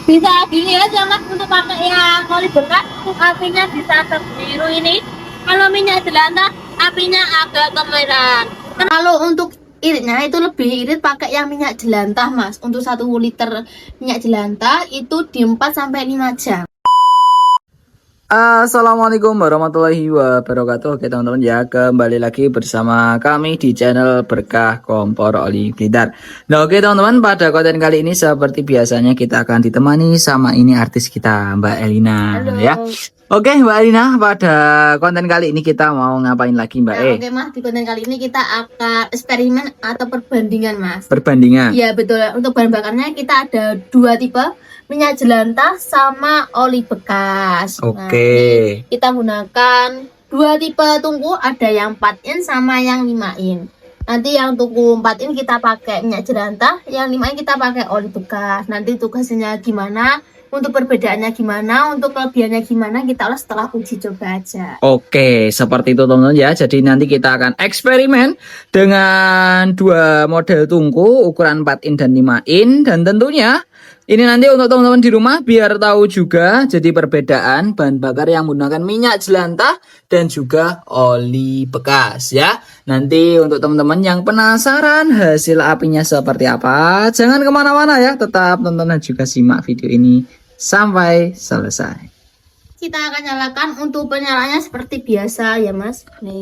Bisa gini aja mas, untuk pakai yang oli bekas, untuk apinya bisa kebiru ini. Kalau minyak jelantah apinya agak kemerahan. Kalau untuk iritnya itu lebih irit pakai yang minyak jelantah mas. Untuk 1 liter minyak jelantah itu di 4 sampai 5 jam. Assalamualaikum warahmatullahi wabarakatuh. Oke teman-teman ya, kembali lagi bersama kami di channel Berkah Kompor Oli Blitar. Nah oke teman-teman, pada konten kali ini seperti biasanya kita akan ditemani sama ini artis kita Mbak Elina. Halo. Ya. Oke Mbak Elina, pada konten kali ini kita mau ngapain lagi Mbak Oke mas, di konten kali ini kita akan eksperimen atau perbandingan mas. Perbandingan. Ya betul, untuk bahan bakarnya kita ada 2 tipe, minyak jelantah sama oli bekas. Oke. Nah, kita gunakan 2 tipe tungku, ada yang 4 in sama yang 5 in. Nanti yang tungku 4 in kita pakai minyak jelantah, yang 5 in kita pakai oli bekas. Nanti tugasnya gimana, untuk perbedaannya gimana, untuk kelebihannya gimana, kita ulas setelah uji coba aja. Oke, seperti itu teman-teman ya. Jadi nanti kita akan eksperimen dengan 2 model tungku ukuran 4 in dan 5 in. Dan tentunya ini nanti untuk teman-teman di rumah biar tahu juga jadi perbedaan bahan bakar yang menggunakan minyak jelantah dan juga oli bekas ya. Nanti untuk teman-teman yang penasaran hasil apinya seperti apa, jangan kemana-mana ya. Tetap tonton dan juga simak video ini sampai selesai. Kita akan nyalakan, untuk penyalaannya seperti biasa ya mas. Nah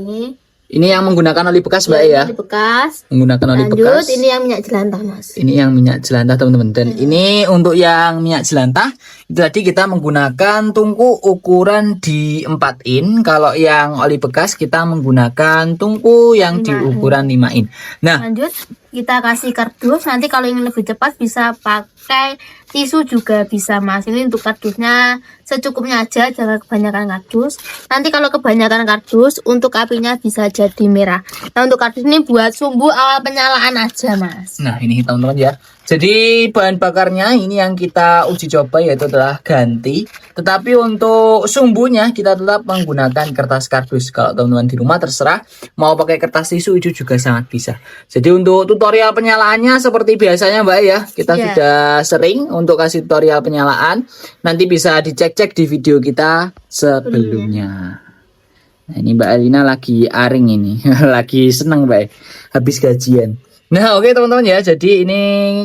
Ini yang menggunakan oli bekas Mbak ya. Oli bekas. Menggunakan oli Lanjut, bekas. ini yang minyak jelantah mas. Ini yang minyak jelantah teman-teman. Dan ini untuk yang minyak jelantah itu tadi kita menggunakan tungku ukuran di 4 in. Kalau yang oli bekas kita menggunakan tungku yang di 5 in. ukuran 5 in. Nah, Lanjut, kita kasih kardus. Nanti kalau ingin lebih cepat bisa pakai tisu juga bisa mas. Ini untuk kardusnya secukupnya aja, jangan kebanyakan kardus. Nanti kalau kebanyakan kardus, untuk apinya bisa jadi merah. Nah untuk kardus ini buat sumbu awal penyalaan aja mas. nah ini teman-teman ya. Jadi bahan bakarnya ini yang kita uji coba yaitu adalah ganti. Tetapi untuk sumbunya kita tetap menggunakan kertas kardus. Kalau teman-teman di rumah terserah mau pakai kertas tisu itu juga sangat bisa. Jadi untuk tutorial penyalaannya seperti biasanya Mbak ya. Kita sudah sering untuk kasih tutorial penyalaan. Nanti bisa dicek-cek di video kita sebelumnya. Nah ini Mbak Elina lagi aring ini. Lagi seneng Mbak habis gajian. Nah oke teman-teman ya, jadi ini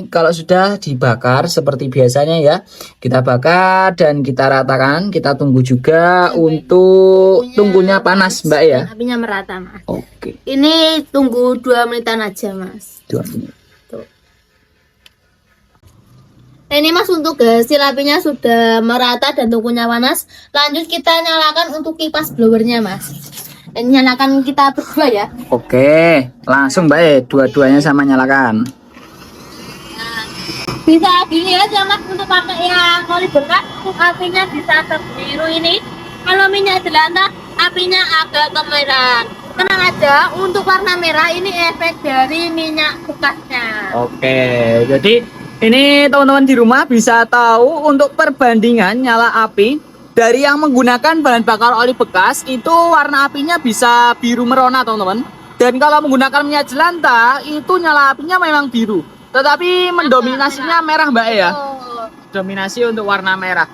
kalau sudah dibakar seperti biasanya ya, kita bakar dan kita ratakan, kita tunggu juga untuk tunggunya panas Mbak ya. Apinya merata mas. Oke. Ini tunggu 2 menitan aja mas. 2 menit. Tuh. Nah, ini mas untuk hasil apinya sudah merata dan tungkunya panas. Lanjut kita nyalakan untuk kipas blowernya mas. Ini nyalakan kita berdua ya. Oke, langsung Mbak dua-duanya sama nyalakan. Bisa gini aja mas, untuk pakai yang oli bekas, untuk apinya bisa kebiru ini. Kalau minyak jelantah apinya agak kemerahan. Tenang aja, untuk warna merah ini efek dari minyak bekasnya. Oke, jadi ini teman-teman di rumah bisa tahu untuk perbandingan nyala api dari yang menggunakan bahan bakar oli bekas itu warna apinya bisa biru merona teman-teman. Dan kalau menggunakan minyak jelantah itu nyala apinya memang biru, tetapi mendominasinya merah Mbak ya. Dominasi untuk warna merah.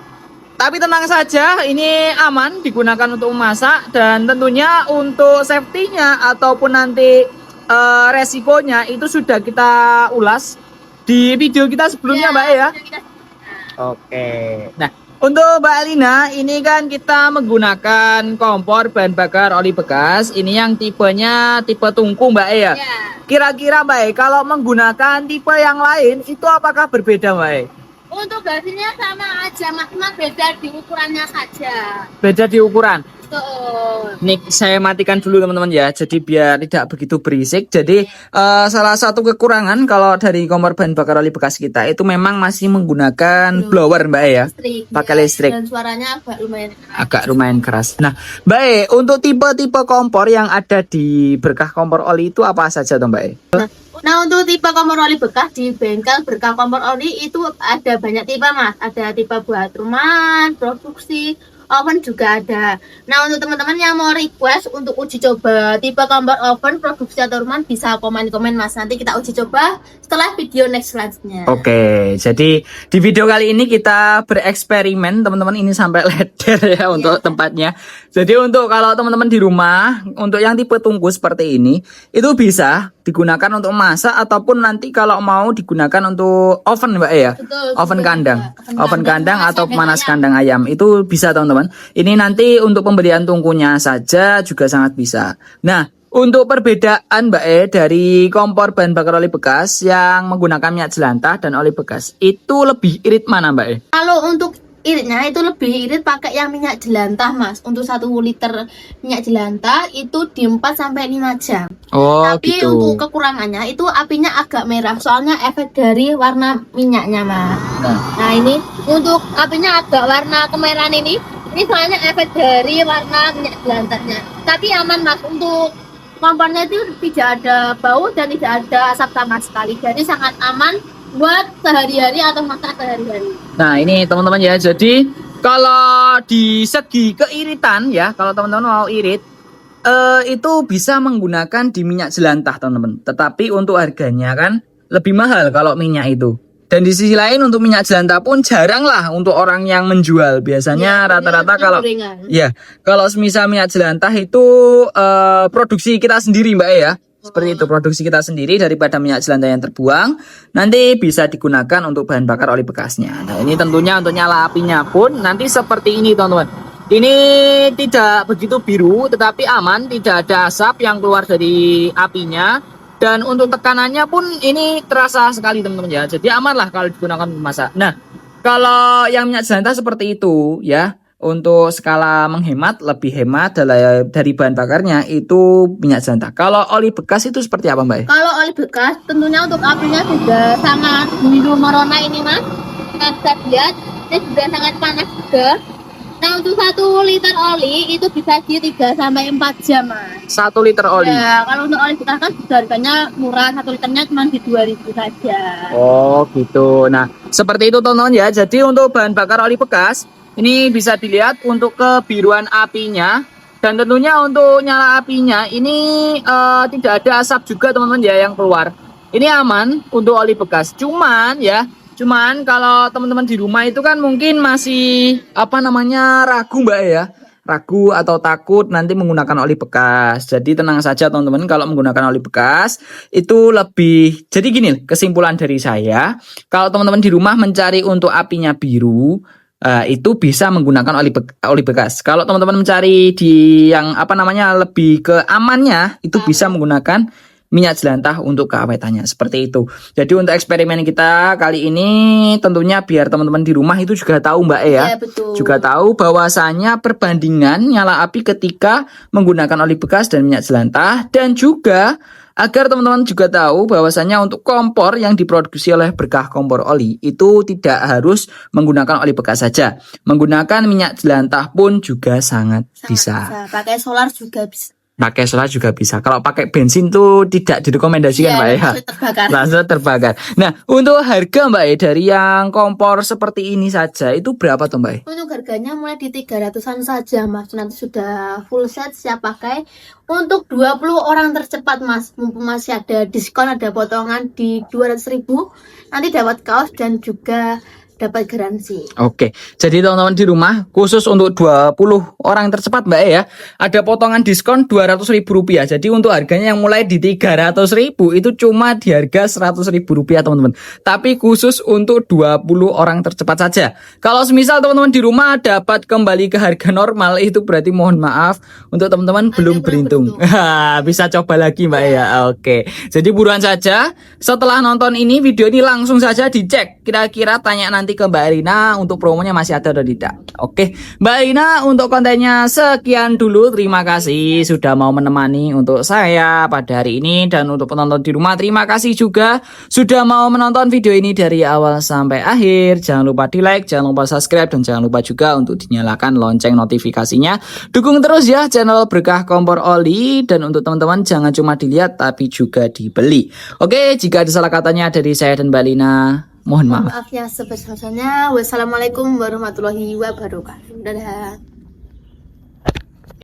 Tapi tenang saja, ini aman digunakan untuk memasak dan tentunya untuk safety-nya ataupun nanti resikonya itu sudah kita ulas di video kita sebelumnya Mbak ya. Oke. Nah, untuk Mbak Elina, ini kan kita menggunakan kompor bahan bakar oli bekas. Ini yang tipenya tipe tungku Mbak ya. Kira-kira Mbak, kalau menggunakan tipe yang lain itu apakah berbeda Mbak? Untuk hasilnya sama aja mas, cuma beda di ukurannya saja. Beda di ukuran. Tuh. Nih saya matikan dulu teman-teman ya, jadi biar tidak begitu berisik. Jadi salah satu kekurangan kalau dari kompor bahan bakar oli bekas kita itu memang masih menggunakan blower Mbak ya, pakai listrik. Dan suaranya agak lumayan keras. Nah Mbak, untuk tipe-tipe kompor yang ada di Berkah Kompor Oli itu apa saja tuh Mbak? Nah untuk tipe kompor oli bekas di bengkel Berkah Kompor Oli itu ada banyak tipe mas. Ada tipe buat rumahan, produksi, oven juga ada. Nah, untuk teman-teman yang mau request untuk uji coba tipe kompor oven produksi atau rumah bisa komen-komen Mas. Nanti kita uji coba setelah video next selanjutnya. Oke, jadi di video kali ini kita bereksperimen teman-teman, ini sampai leder ya untuk tempatnya. Jadi untuk kalau teman-teman di rumah untuk yang tipe tungku seperti ini itu bisa digunakan untuk masak ataupun nanti kalau mau digunakan untuk oven Mbak ya. Betul, Oven kandang. Oven kandang atau pemanas ayam. kandang ayam itu bisa teman-teman. Ini nanti untuk pembelian tungkunya saja juga sangat bisa. Nah, untuk perbedaan Mbak dari kompor bahan bakar oli bekas yang menggunakan minyak jelantah dan oli bekas itu lebih irit mana Mbak? Kalau untuk iritnya itu lebih irit pakai yang minyak jelantah Mas. Untuk 1 liter minyak jelantah itu di 4 sampai 5 jam. Oh Tapi gitu. untuk kekurangannya itu apinya agak merah soalnya efek dari warna minyaknya Mas. Nah ini untuk apinya agak warna kemerahan ini soalnya efek dari warna minyak jelantahnya. Tapi aman Mas, untuk kompornya itu tidak ada bau dan tidak ada asap sama sekali. Jadi sangat aman buat sehari-hari atau masak sehari-hari. Nah ini teman-teman ya, jadi kalau di segi keiritan ya, kalau teman-teman mau irit itu bisa menggunakan di minyak jelantah teman-teman. Tetapi untuk harganya kan lebih mahal kalau minyak itu. Dan di sisi lain untuk minyak jelantah pun jarang lah untuk orang yang menjual. Biasanya rata-rata kalau ya kalau semisal minyak jelantah itu produksi kita sendiri Mbak ya. Seperti itu, produksi kita sendiri daripada minyak jelantah yang terbuang nanti bisa digunakan untuk bahan bakar oli bekasnya. Nah ini tentunya untuk nyala apinya pun nanti seperti ini teman-teman. Ini tidak begitu biru tetapi aman, tidak ada asap yang keluar dari apinya. Dan untuk tekanannya pun ini terasa sekali teman-teman ya. Jadi aman lah kalau digunakan memasak. Nah kalau yang minyak jelantah seperti itu ya, untuk skala menghemat lebih hemat dari bahan bakarnya itu minyak jelantah. Kalau oli bekas itu seperti apa Mbak? Kalau oli bekas tentunya untuk apinya sudah sangat biru merona ini Mas. Kita lihat ini sudah sangat panas juga. Nah untuk 1 liter oli itu bisa di 3 sampai 4 jam Mas. 1 liter oli. Ya, kalau untuk oli bekas kan sudah harganya murah, 1 liternya cuma di 2.000 saja. Oh gitu. Nah seperti itu teman-teman ya. Jadi untuk bahan bakar oli bekas ini bisa dilihat untuk kebiruan apinya. Dan tentunya untuk nyala apinya ini tidak ada asap juga teman-teman ya yang keluar. Ini aman untuk oli bekas. Cuman kalau teman-teman di rumah itu kan mungkin masih ragu Mbak ya. Ragu atau takut nanti menggunakan oli bekas. Jadi tenang saja teman-teman, kalau menggunakan oli bekas itu lebih. Jadi gini, kesimpulan dari saya, kalau teman-teman di rumah mencari untuk apinya biru, itu bisa menggunakan oli bekas. Kalau teman-teman mencari di yang lebih ke amannya, itu bisa menggunakan minyak jelantah untuk keawetannya, seperti itu. Jadi untuk eksperimen kita kali ini tentunya biar teman-teman di rumah itu juga tahu Mbak ya, betul. juga tahu bahwasanya perbandingan nyala api ketika menggunakan oli bekas dan minyak jelantah, dan juga agar teman-teman juga tahu bahwasanya untuk kompor yang diproduksi oleh Berkah Kompor Oli itu tidak harus menggunakan oli bekas saja. Menggunakan minyak jelantah pun juga sangat bisa. Pakai solar juga bisa. Pakai solar juga bisa. Kalau pakai bensin tuh tidak direkomendasikan Mbak ya. Langsung terbakar. Nah, untuk harga Mbak dari yang kompor seperti ini saja itu berapa tuh Mbak? Untuk harganya mulai di 300-an saja Mas. Nanti sudah full set siap pakai. Untuk 20 orang tercepat Mas, mumpung masih ada diskon, ada potongan di 200.000, nanti dapat kaos dan juga dapat garansi. Oke, jadi teman-teman di rumah khusus untuk 20 orang tercepat Mbak ya, ada potongan diskon Rp200.000. Jadi untuk harganya yang mulai di Rp300.000 itu cuma di harga Rp100.000 teman-teman. Tapi khusus untuk 20 orang tercepat saja. Kalau semisal teman-teman di rumah dapat kembali ke harga normal, itu berarti mohon maaf untuk teman-teman belum beruntung. Bisa coba lagi Mbak ya. Oke, jadi buruan saja. Setelah nonton ini video ini langsung saja dicek. Kira-kira tanya nanti ke Mbak Rina untuk promonya masih ada atau tidak. Oke, Mbak Rina untuk kontennya sekian dulu. Terima kasih sudah mau menemani untuk saya pada hari ini, dan untuk penonton di rumah terima kasih juga sudah mau menonton video ini dari awal sampai akhir. Jangan lupa di like, jangan lupa subscribe, dan jangan lupa juga untuk dinyalakan lonceng notifikasinya. Dukung terus ya channel Berkah Kompor Oli, dan untuk teman-teman jangan cuma dilihat tapi juga dibeli. Oke, jika ada salah katanya dari saya dan Mbak Lina, mohon maaf. Maaf ya sebesar-besarnya. Wassalamualaikum warahmatullahi wabarakatuh. Dadah.